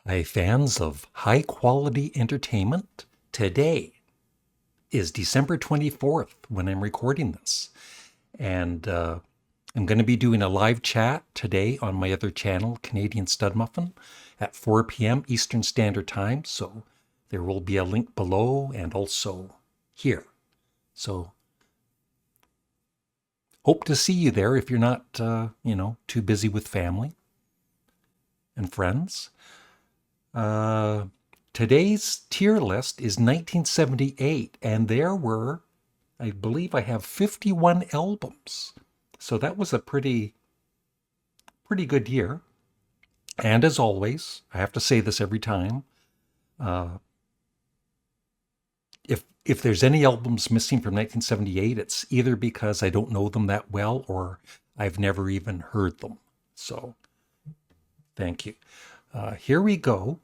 Hi, fans of high quality entertainment. Today is December 24th when I'm recording this. And I'm going to be doing a live chat today on my other channel, Canadian Studmuffin, at 4 p.m. Eastern Standard Time. So there will be a link below and also here. So hope to see you there if you're not, too busy with family and friends. Today's tier list is 1978, and there were, I believe I have 51 albums. So that was a pretty good year. And as always, I have to say this every time, uh, if there's any albums missing from 1978, it's either because I don't know them that well or I've never even heard them. So thank you. Here we go,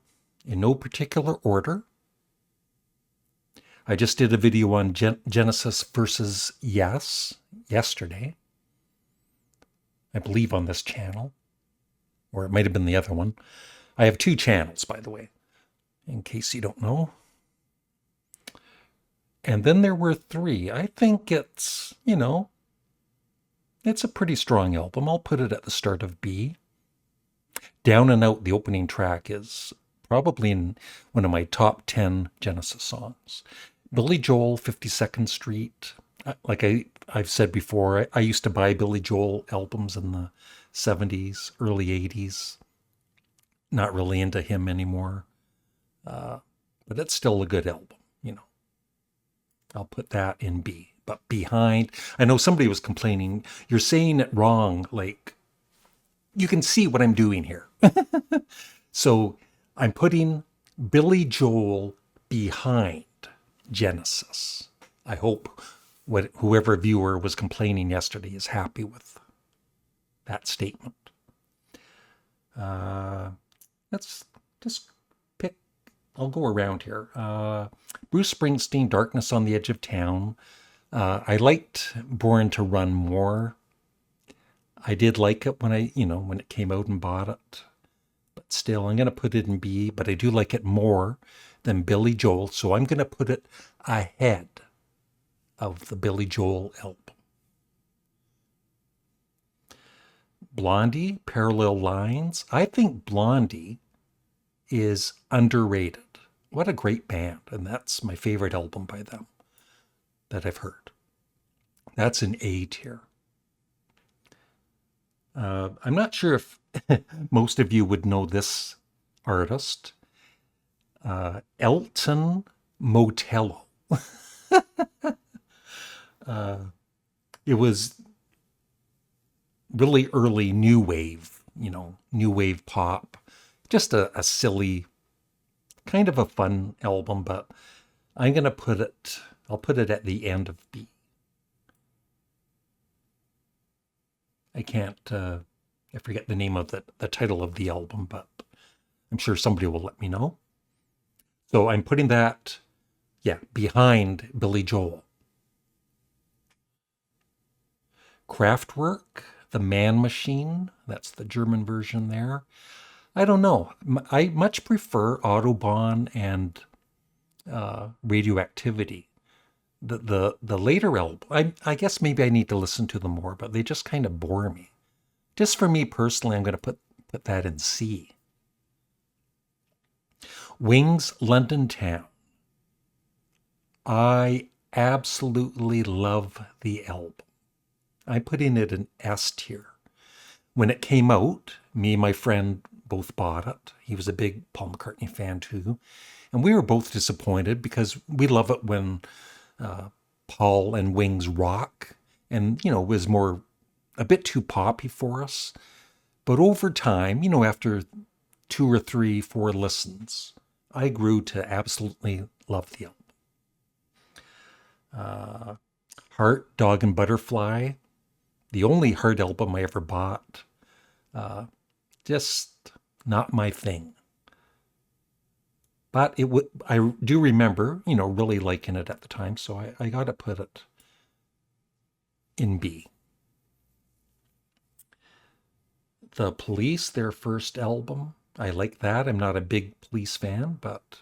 in no particular order. I just did a video on Genesis versus Yes yesterday. I believe on this channel, or it might have been the other one. I have two channels, by the way, in case you don't know. And then there were three. I think it's, it's a pretty strong album. I'll put it at the start of B. Down and Out, the opening track, is probably in one of my top 10 Genesis songs. Billy Joel, 52nd Street. Like I've said before, I used to buy Billy Joel albums in the 70s, early 80s. Not really into him anymore. But it's still a good album, I'll put that in B. But behind, I know somebody was complaining, you're saying it wrong, like, you can see what I'm doing here. So I'm putting Billy Joel behind Genesis. I hope whoever viewer was complaining yesterday is happy with that statement. Let's just pick, I'll go around here. Bruce Springsteen, Darkness on the Edge of Town. I liked Born to Run more. I did like it when when it came out and bought it. But still, I'm going to put it in B, but I do like it more than Billy Joel, so I'm going to put it ahead of the Billy Joel album. Blondie, Parallel Lines. I think Blondie is underrated. What a great band, and that's my favorite album by them that I've heard. That's an A tier. I'm not sure if most of you would know this artist, Elton Motello. It was really early new wave, new wave pop. Just a silly, kind of a fun album, but I'm going to I'll put it at the end of B. I can't, I forget the name of the title of the album, but I'm sure somebody will let me know. So I'm putting that, behind Billy Joel. Kraftwerk, The Man Machine, that's the German version there. I don't know. I much prefer Autobahn and Radioactivity. The later album, I guess maybe I need to listen to them more, but they just kind of bore me. Just for me personally, I'm going to put that in C. Wings, London Town. I absolutely love the album. I'm putting it in S tier. When it came out, me and my friend both bought it. He was a big Paul McCartney fan too. And we were both disappointed because we love it when Paul and Wings rock, and it was a bit too poppy for us. But over time, after 2 or 3, 4 listens, I grew to absolutely love the album. Heart, Dog and Butterfly, the only Heart album I ever bought. Just not my thing. But I do remember, really liking it at the time, so I got to put it in B. The Police, their first album, I like that. I'm not a big Police fan, but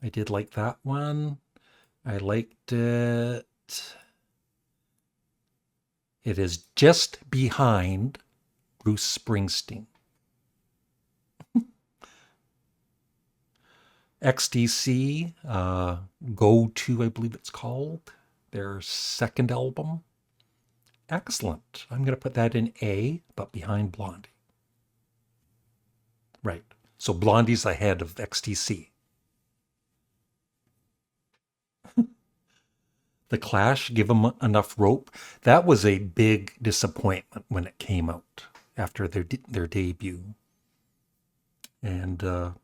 I did like that one. I liked it. It is just behind Bruce Springsteen. XTC, Go To, I believe it's called, their second album. Excellent. I'm going to put that in A, but behind Blondie. Right. So Blondie's ahead of XTC. The Clash, Give 'Em Enough Rope. That was a big disappointment when it came out after their debut. And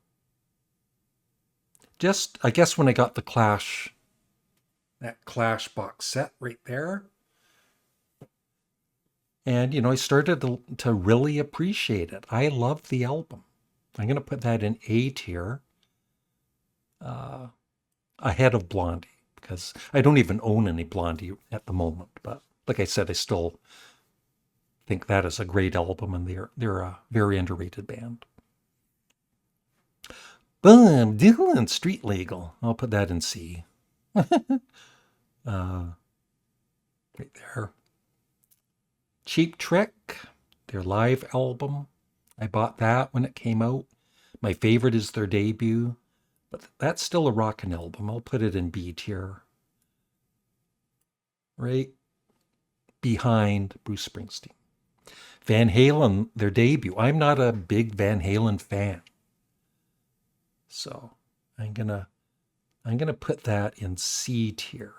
just, I guess when I got the Clash, that Clash box set right there, and, I started to really appreciate it. I love the album. I'm going to put that in A tier, ahead of Blondie, because I don't even own any Blondie at the moment. But like I said, I still think that is a great album, and they're a very underrated band. Boom, Dylan, Street Legal. I'll put that in C. Right there. Cheap Trick, their live album. I bought that when it came out. My favorite is their debut, but that's still a rockin' album. I'll put it in B tier. Right behind Bruce Springsteen. Van Halen, their debut. I'm not a big Van Halen fan. So I'm gonna put that in C tier.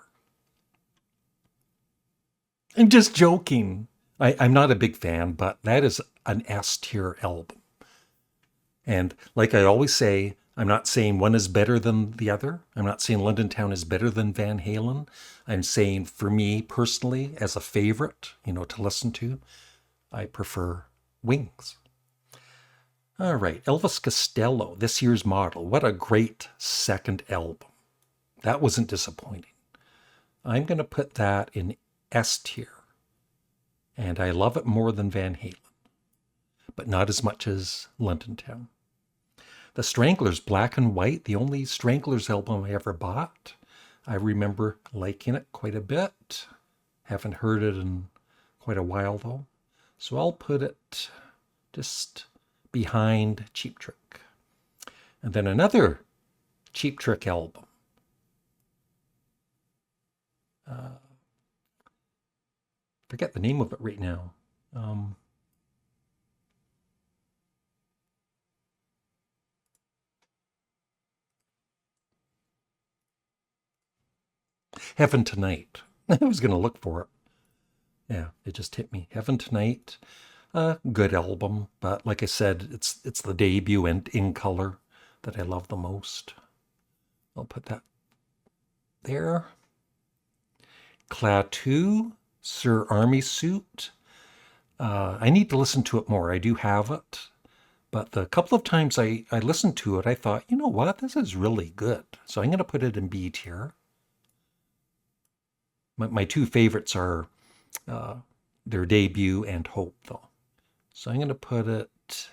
I'm just joking. I'm not a big fan, but that is an S tier album. And like I always say, I'm not saying one is better than the other. I'm not saying London Town is better than Van Halen. I'm saying for me personally, as a favorite, to listen to, I prefer Wings. All right, Elvis Costello, this year's model. What a great second album. That wasn't disappointing. I'm going to put that in S tier. And I love it more than Van Halen, but not as much as London Town. The Stranglers, Black and White, the only Stranglers album I ever bought. I remember liking it quite a bit. Haven't heard it in quite a while, though. So I'll put it just behind Cheap Trick. And then another Cheap Trick album. Forget the name of it right now. Heaven Tonight. I was going to look for it. Yeah, it just hit me. Heaven Tonight. Good album, but like I said, it's the debut and In Color that I love the most. I'll put that there. Klaatu, Sir Army Suit. I need to listen to it more. I do have it, but the couple of times I listened to it, I thought, you know what, this is really good. So I'm going to put it in B tier. My two favorites are their debut and Hope, though. So I'm going to put it,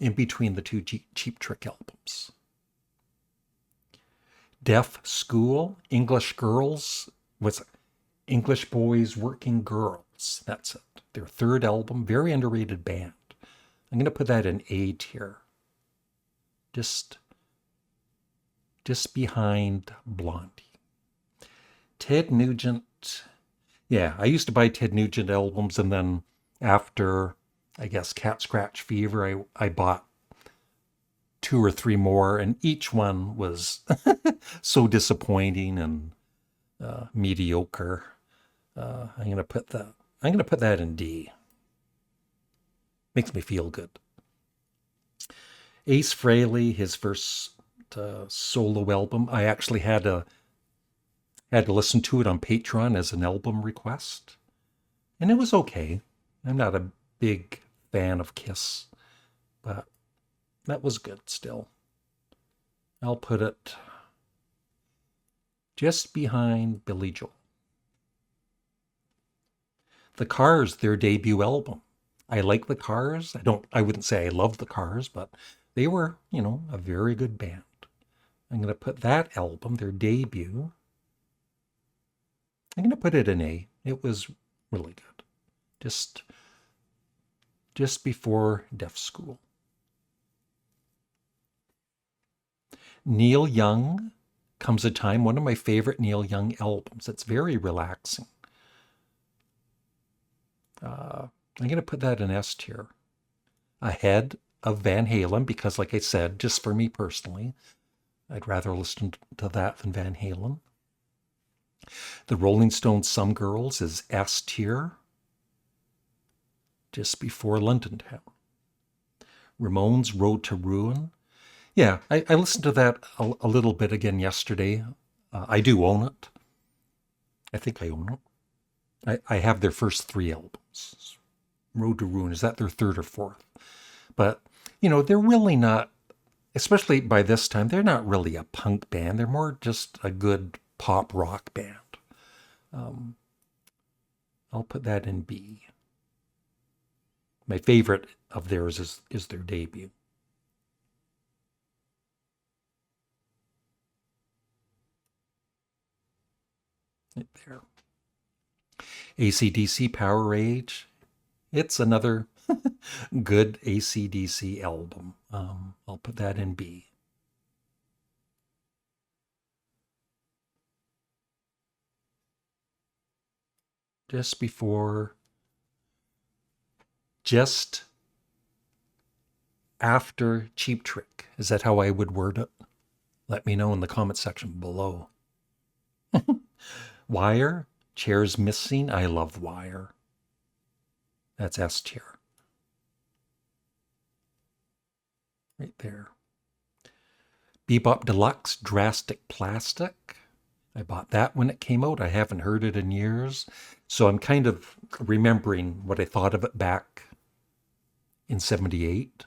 in between the two Cheap Trick albums. Deaf School, English Girls, English Boys Working Girls. That's it. Their third album, very underrated band. I'm going to put that in A tier. Just behind Blondie. Ted Nugent. Yeah, I used to buy Ted Nugent albums, and then after, I guess, Cat Scratch Fever, I bought 2 or 3 more, and each one was so disappointing and mediocre. I'm gonna put that in D. Makes me feel good. Ace Frehley, his first solo album. I actually had to listen to it on Patreon as an album request, and it was okay. I'm not a big fan of Kiss, but that was good still. I'll put it just behind Billy Joel. The Cars, their debut album. I like the Cars. I wouldn't say I love the Cars, but they were, a very good band. I'm going to put that album, their debut, I'm going to put it an A. It was really good. Just before Deaf School. Neil Young, Comes a Time, one of my favorite Neil Young albums. It's very relaxing. I'm going to put that in S tier. Ahead of Van Halen, because like I said, just for me personally, I'd rather listen to that than Van Halen. The Rolling Stones' Some Girls is S tier, just before London Town. Ramones' Road to Ruin. Yeah, I listened to that a little bit again yesterday. I do own it. I think I own it. I have their first 3 albums. Road to Ruin, is that their 3rd or 4th? But, they're really not, especially by this time, they're not really a punk band. They're more just a good pop rock band. I'll put that in B. My favorite of theirs is their debut. Right there. AC/DC Power Age. It's another good AC/DC album. I'll put that in B. Just after Cheap Trick. Is that how I would word it? Let me know in the comment section below. Wire, Chairs Missing. I love Wire. That's S tier. Right there. Bebop Deluxe, Drastic Plastic. I bought that when it came out. I haven't heard it in years. So I'm kind of remembering what I thought of it back in 78.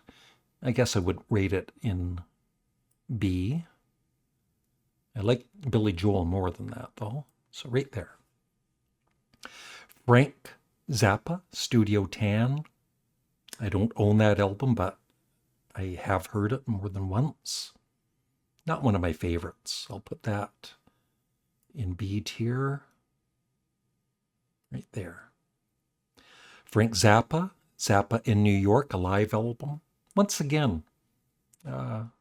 I guess I would rate it in B. I like Billy Joel more than that, though. So right there. Frank Zappa, Studio Tan. I don't own that album, but I have heard it more than once. Not one of my favorites. I'll put that in B tier. Right there. Frank Zappa, Zappa in New York, a live album. Once again, not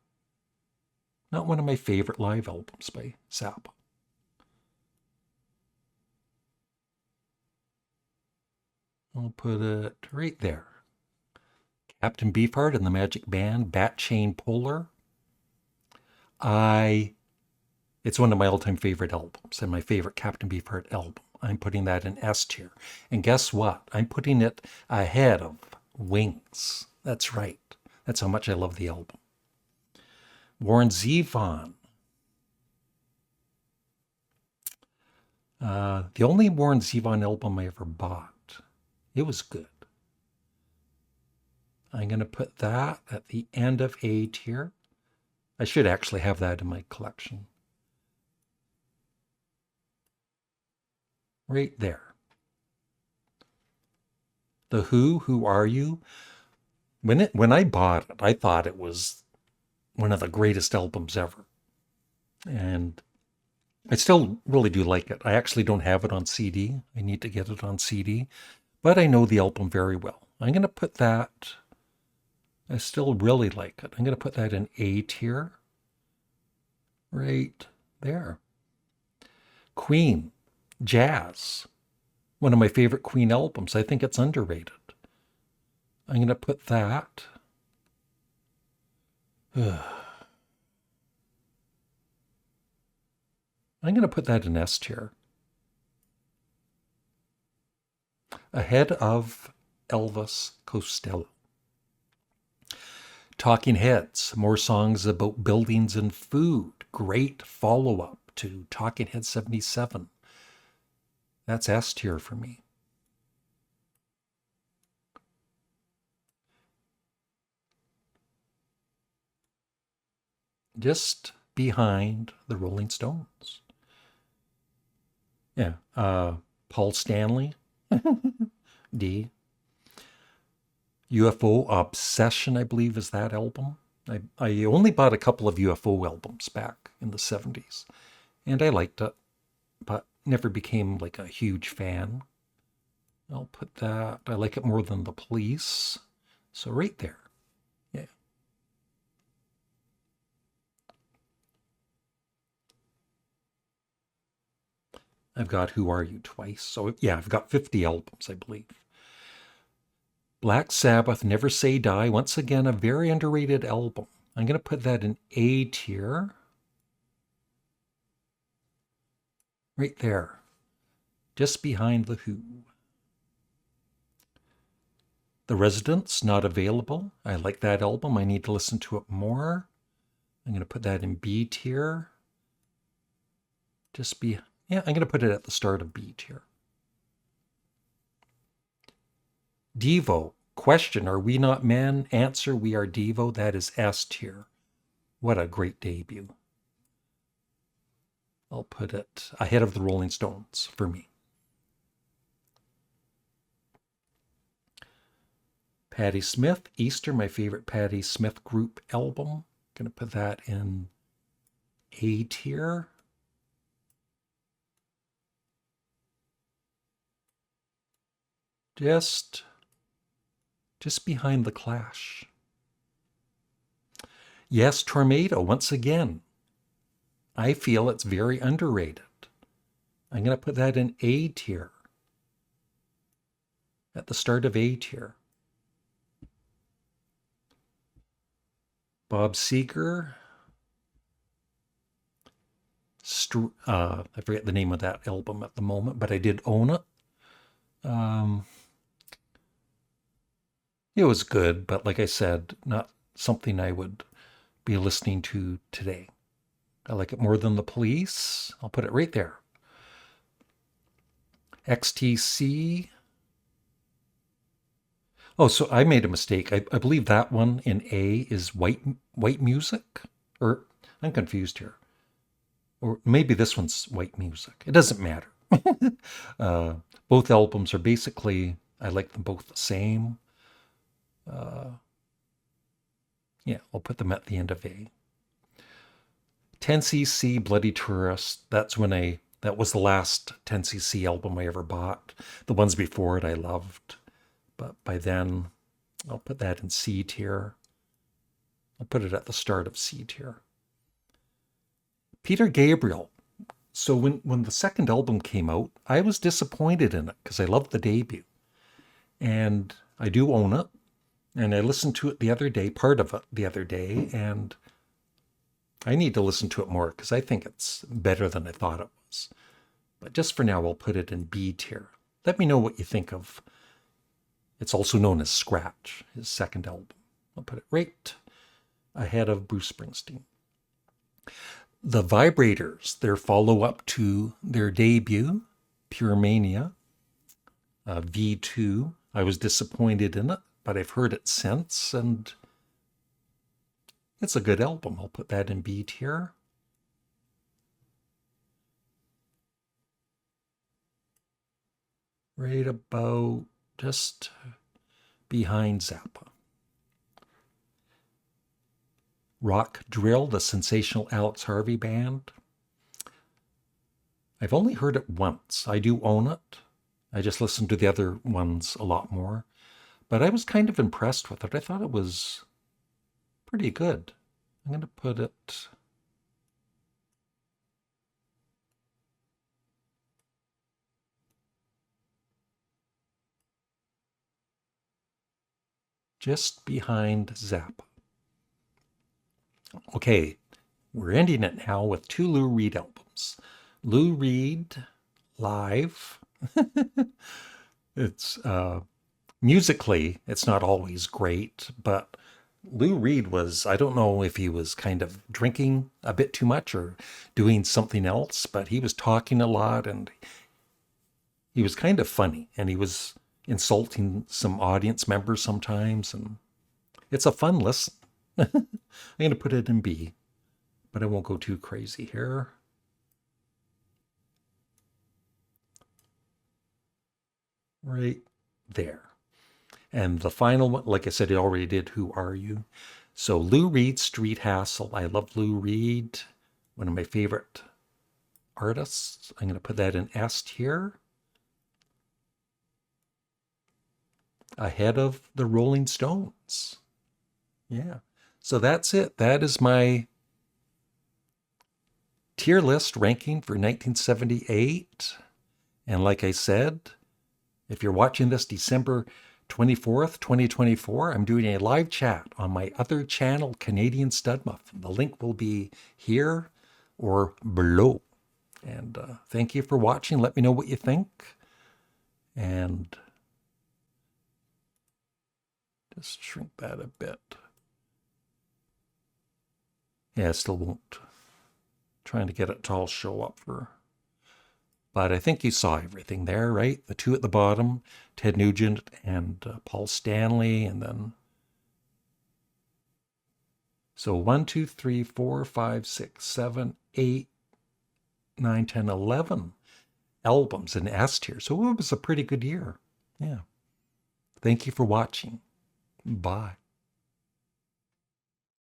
one of my favorite live albums by Zappa. I'll put it right there. Captain Beefheart and the Magic Band, Bat Chain Polar. It's one of my all-time favorite albums and my favorite Captain Beefheart album. I'm putting that in S tier. And guess what? I'm putting it ahead of Wings. That's right. That's how much I love the album. Warren Zevon. The only Warren Zevon album I ever bought. It was good. I'm going to put that at the end of A tier. I should actually have that in my collection. Right there. The Who Are You? When I bought it, I thought it was one of the greatest albums ever. And I still really do like it. I actually don't have it on CD. I need to get it on CD. But I know the album very well. I'm going to put that, I still really like it. I'm going to put that in A tier. Right there. Queen, Jazz. One of my favorite Queen albums. I think it's underrated. I'm going to put that. I'm going to put that in S tier. Ahead of Elvis Costello. Talking Heads, more songs about buildings and food. Great follow-up to Talking Heads 77. That's S tier for me. Just behind the Rolling Stones. Yeah, Paul Stanley, D. UFO Obsession, I believe, is that album. I only bought a couple of UFO albums back in the 70s, and I liked it, but never became like a huge fan. I'll put that. I like it more than the Police. So right there. Yeah. I've got Who Are You twice. So yeah, I've got 50 albums, I believe. Black Sabbath, Never Say Die. Once again, a very underrated album. I'm going to put that in A tier. Right there. Just behind The Who. The Residents, Not Available. I like that album. I need to listen to it more. I'm going to put that in B tier. Yeah, I'm going to put it at the start of B tier. Devo. Question, are we not men? Answer, we are Devo. That is S tier. What a great debut. I'll put it ahead of the Rolling Stones for me. Patti Smith, Easter, my favorite Patti Smith group album. Going to put that in A tier. Just behind The Clash. Yes, Tornado, once again. I feel it's very underrated. I'm going to put that in A tier. At the start of A tier. Bob Seger. I forget the name of that album at the moment, but I did own it. It was good, but like I said, not something I would be listening to today. I like it more than the Police. I'll put it right there. XTC. Oh, so I made a mistake. I believe that one in A is white music, or I'm confused here. Or maybe this one's white music. It doesn't matter. Both albums are basically, I like them both the same. Yeah, I'll put them at the end of A. 10cc Bloody Tourist. That was the last 10cc album I ever bought. The ones before it I loved, but by then I'll put that in C tier. I'll put it at the start of C tier. Peter Gabriel. So when the second album came out, I was disappointed in it because I loved the debut. And I do own it. And I listened to it the other day, part of it the other day, and I need to listen to it more because I think it's better than I thought it was. But just for now, I'll put it in B tier. Let me know what you think of. It's also known as Scratch, his second album. I'll put it right ahead of Bruce Springsteen. The Vibrators, their follow-up to their debut, Pure Mania, V2. I was disappointed in it, but I've heard it since, and it's a good album. I'll put that in B tier. Right about just behind Zappa. Rock Drill, the sensational Alex Harvey band. I've only heard it once. I do own it. I just listened to the other ones a lot more. But I was kind of impressed with it. I thought it was pretty good. I'm going to put it just behind Zappa. Okay, we're ending it now with two Lou Reed albums. Lou Reed live. It's musically, it's not always great, but Lou Reed was, I don't know if he was kind of drinking a bit too much or doing something else, but he was talking a lot and he was kind of funny and he was insulting some audience members sometimes. And it's a fun listen. I'm going to put it in B, but I won't go too crazy here. Right there. And the final one, like I said, I already did Who Are You? So Lou Reed, Street Hassle. I love Lou Reed, one of my favorite artists. I'm going to put that in S tier, ahead of the Rolling Stones. Yeah. So that's it. That is my tier list ranking for 1978. And like I said, if you're watching this December 24th, 2024, I'm doing a live chat on my other channel, Canadian Studmuffin. The link will be here or below. And thank you for watching. Let me know what you think. And just shrink that a bit. Yeah, it still won't. Trying to get it to all show up for... But I think you saw everything there, right? The two at the bottom, Ted Nugent and Paul Stanley, and then... So 1, 2, 3, 4, 5, 6, 7, 8, 9, 10, 11 albums in S tier. So it was a pretty good year. Yeah. Thank you for watching. Bye.